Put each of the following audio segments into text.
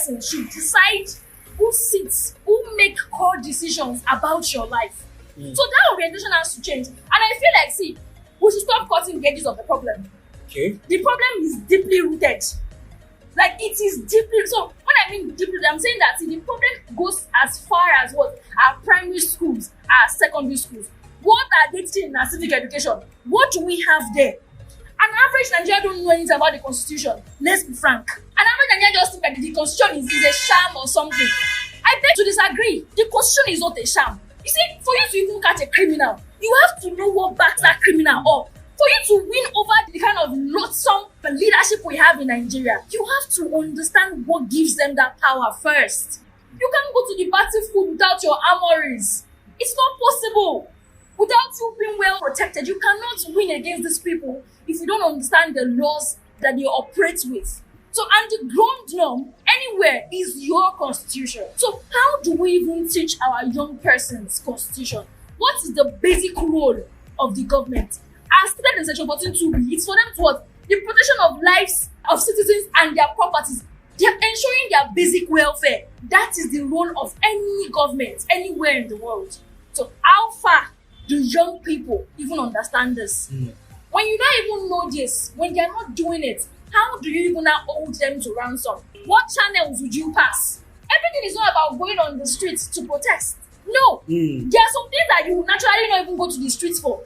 person should decide who sits, who make core decisions about your life. So that orientation has to change. And I feel like, see, we should stop cutting the edges of the problem. Okay. The problem is deeply rooted. Like, it is deeply, so when I mean deeply rooted, I'm saying that, see, the problem goes as far as what? Our primary schools, our secondary schools. What are they teaching in our civic education? What do we have there? An average Nigerian don't know anything about the constitution. Let's be frank. An average Nigerian just think that the constitution is a sham or something. I beg to disagree. The constitution is not a sham. You see, for you to even catch a criminal, you have to know what backs that criminal up. For you to win over the kind of loathsome leadership we have in Nigeria, you have to understand what gives them that power first. You can't go to the battlefield without your armories. It's not possible. Without you being well protected, you cannot win against these people if you don't understand the laws that they operate with. So, and the ground norm anywhere is your constitution. So, how do we even teach our young persons constitution? What is the basic role of the government? As stated in section 14.2b, it's for them to what? The protection of lives of citizens and their properties. They are ensuring their basic welfare. That is the role of any government anywhere in the world. So, how far do young people even understand this? When you don't even know this, when they are not doing it, how do you even now hold them to ransom? What channels would you pass? Everything is not about going on the streets to protest. No. There are some things that you would naturally not even go to the streets for.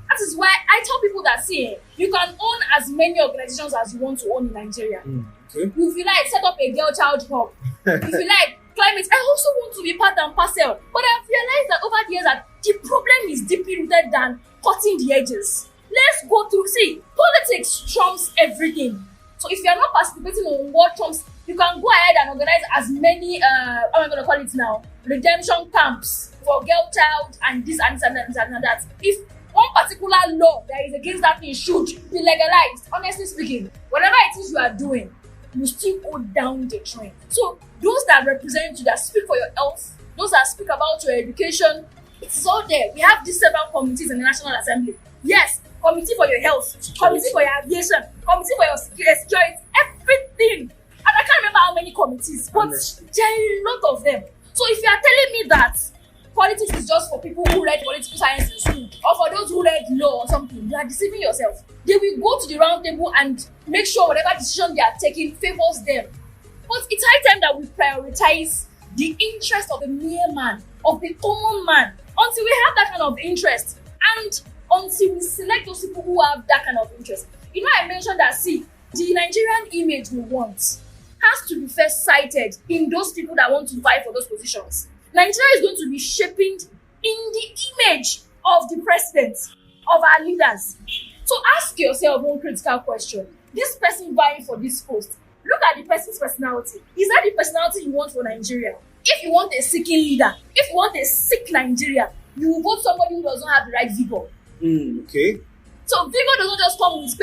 That is why I tell people that, see, you can own as many organizations as you want to own in Nigeria. Okay. If you like, set up a girl child hub. If you like, climate, I also want to be part and parcel. But I've realized that over the years that the problem is deeply rooted than cutting the edges. Let's go through, see, politics trumps everything. So if you are not participating on what trumps, you can go ahead and organize as many, how am I going to call it now, redemption camps for girl child and this and this and that and that. If one particular law that is against that thing should be legalized, honestly speaking, whatever it is you are doing, you still go down the train. So those that represent you, that speak for your health, those that speak about your education, it's all there. We have these several committees in the National Assembly. Yes, committee for your health, committee for your aviation, committee for your security, everything. And I can't remember how many committees, but there are a lot of them. So if you are telling me that politics is just for people who read political science in school, or for those who read law or something, you are deceiving yourself. They will go to the round table and make sure whatever decision they are taking favors them. But it's high time that we prioritize the interest of the mere man, of the common man, until we have that kind of interest, and until we select those people who have that kind of interest. You know, I mentioned that, see, the Nigerian image we want has to be first cited in those people that want to vie for those positions. Nigeria is going to be shaping in the image of the president, of our leaders. So ask yourself one critical question. This person vying for this post, look at the person's personality. Is that the personality you want for Nigeria? If you want a seeking leader, if you want a sick Nigeria, you will vote somebody who does not have the right vigor. Okay. So vigor does not just come with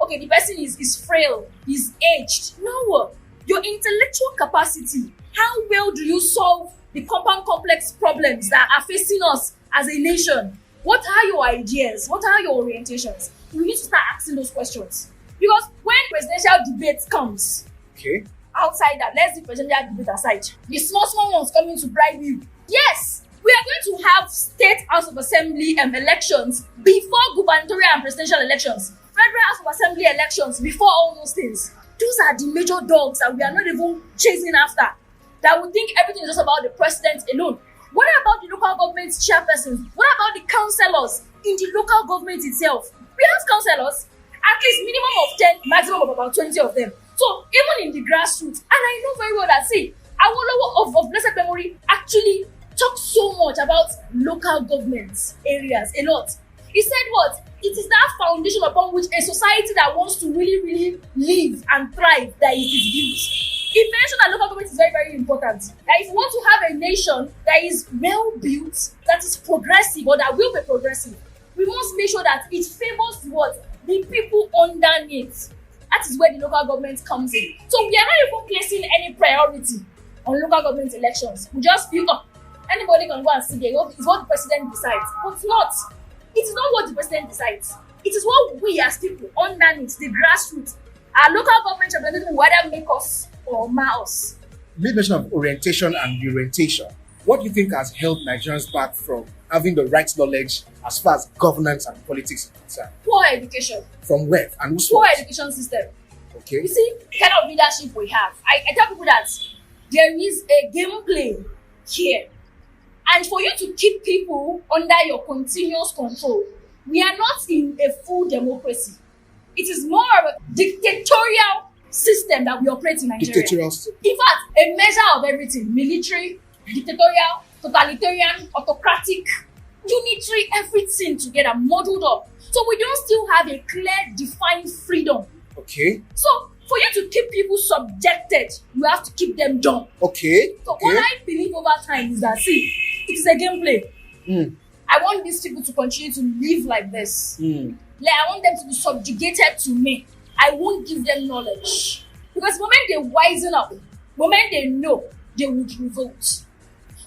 okay, the person is frail, he's aged. No. Your intellectual capacity. How well do you solve the compound complex problems that are facing us as a nation? What are your ideas? What are your orientations? We need to start asking those questions. Because when presidential debate comes, Okay. outside that, let's leave presidential debate aside, the small ones coming to bribe you. Yes, we are going to have state House of Assembly elections before gubernatorial and presidential elections, federal House of Assembly elections before all those things. Those are the major dogs that we are not even chasing after, that we think everything is just about the president alone. What about the local government chairpersons? What about the councillors in the local government itself? We have councillors, at least minimum of 10, maximum of about 20 of them. So even in the grassroots, and I know very well that, see, Awolowo of blessed memory actually talks so much about local government areas a lot. He said what? It is that foundation upon which a society that wants to really, really live and thrive that it is built. He mentioned that local government is very, very important. That if you want to have a nation that is well built, that is progressive, or that will be progressive, we must make sure that it favors what? The people underneath. That is where the local government comes in. So we are not even placing any priority on local government elections. We just feel, anybody can go and see there. It's what the president decides. But it's not. It is not what the president decides. It is what we as people underneath, the grassroots, our local government representatives will either make us or mar us. made mention of orientation and reorientation. What do you think has held Nigerians back from having the right knowledge as far as governance and politics is concerned? Poor education. From where and who's Poor fault? education system. Okay. You see, the kind of leadership we have. I tell people that there is a gameplay here. And for you to keep people under your continuous control, we are not in a full democracy. It is more of a dictatorial system that we operate in Nigeria. Dictatorial system. In fact, a measure of everything: military, dictatorial, totalitarian, autocratic, unitary, everything together, modeled up. So we don't still have a clear, defined freedom. Okay. So for you to keep people subjected, you have to keep them dumb. Okay. So Okay. what I believe over time is that, see, it is a gameplay. I want these people to continue to live like this. Like, I want them to be subjugated to me. I won't give them knowledge. Because the moment they wisen up, the moment they know, they would revolt.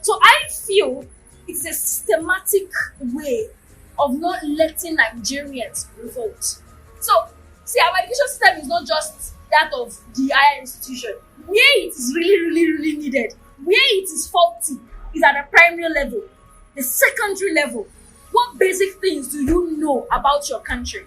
So I feel it's a systematic way of not letting Nigerians revolt. So, see, our education system is not just that of the higher institution. Where it is really needed, where it is faulty, is at the primary level, the secondary level. What basic things do you know about your country?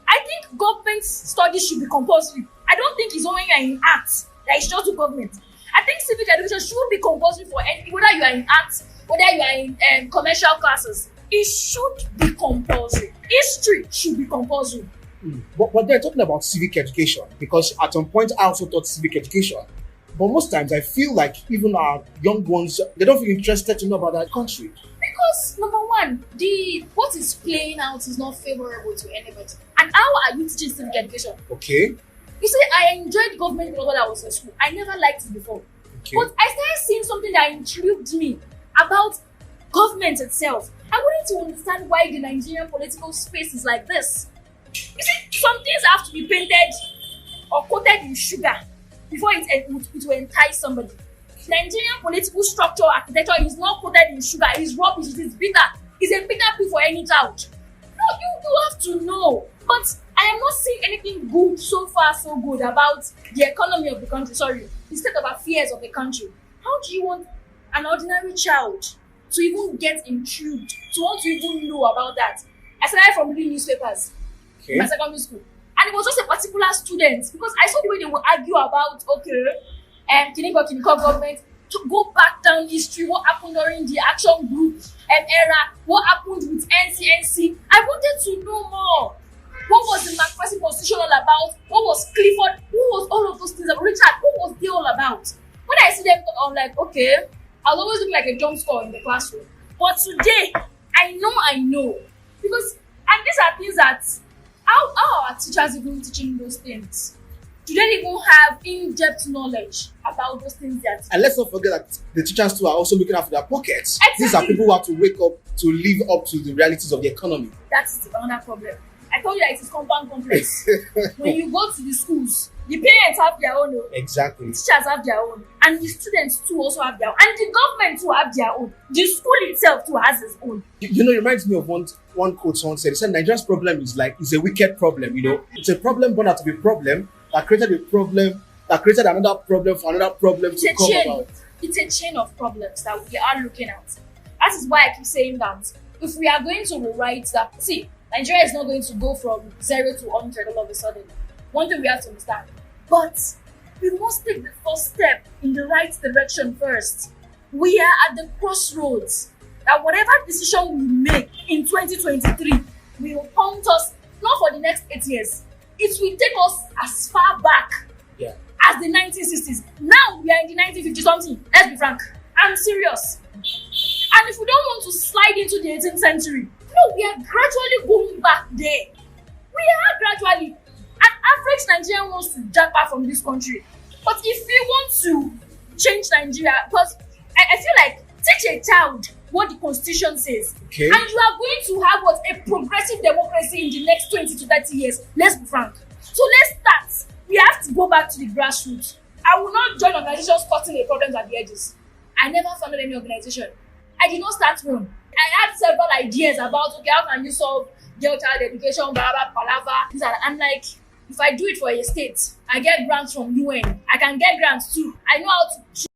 I think government studies should be compulsory. I don't think it's only you're in arts that it's just to government. I think civic education should be compulsory for any, whether you are in arts, whether you are in commercial classes. It should be compulsory. History should be compulsory. But they're talking about civic education, because at some point I also taught civic education. But most times I feel like even our young ones, they don't feel interested to know about that country. Because number one, what is playing out is not favorable to anybody. And how are you teaching civic education? Okay. You see, I enjoyed government when I was in school. I never liked it before. Okay. But I started seeing something that intrigued me about government itself. I wanted to understand why the Nigerian political space is like this. You see, some things have to be painted or coated in sugar before it will entice somebody. Nigerian political structure architecture is not coated in sugar. It's rubbish. It is bitter. It's a bitter pill for any child. No, you have to know. But I am not seeing anything good so far, so good about the economy of the country. Sorry, the state of affairs of the country. How do you want an ordinary child to even get intrigued, to want to even know about that? I started from reading newspapers in my secondary school. And it was just a particular student, because I saw the way they would argue about, Kiniko government, to go back down history, what happened during the action group era, what happened with NCNC. I wanted to know more. What was the McPherson Constitution all about? What was Clifford? Who was all of those things about? Richard, what was they all about? When I see them, I'm like, okay, I'll always look like a jump score in the classroom. But today, I know. Because, and these are things that, how are our teachers even teaching those things? Do they even have in-depth knowledge about those things that... And let's not forget that the teachers too are also looking after their pockets. Exactly. These are people who have to wake up to live up to the realities of the economy. That's another problem. I told you that it is compound complex. When you go to the schools, the parents have their own. Exactly. The teachers have their own. And the students too also have their own. And the government too have their own. The school itself too has its own. You know, it reminds me of one quote someone said. He said, Nigeria's problem is a wicked problem, you know. It's a problem born out of a problem that created a problem, that created another problem for another problem to come about. It's a chain of problems that we are looking at. That is why I keep saying that if we are going to rewrite that, see, Nigeria is not going to go from 0 to 100 all of a sudden. One thing we have to understand. But we must take the first step in the right direction first. We are at the crossroads that whatever decision we make in 2023 will haunt us, not for the next 8 years. It will take us as far back as the 1960s. Now we are in the 1950s something. Let's be frank. I'm serious. And if we don't want to slide into the 18th century, no, we are gradually going back there. We are gradually. An average Nigerian wants to jump out from this country. But if we want to change Nigeria, because I feel like teach a child what the constitution says, and you are going to have a progressive democracy in the next 20 to 30 years. Let's be frank. So let's start. We have to go back to the grassroots. I will not join organizations cutting the problems at the edges. I never founded any organization. I did not start one. I had several ideas about, how can you solve girl child education, blah, blah, palava. I'm like, if I do it for a state, I get grants from UN. I can get grants too. I know how to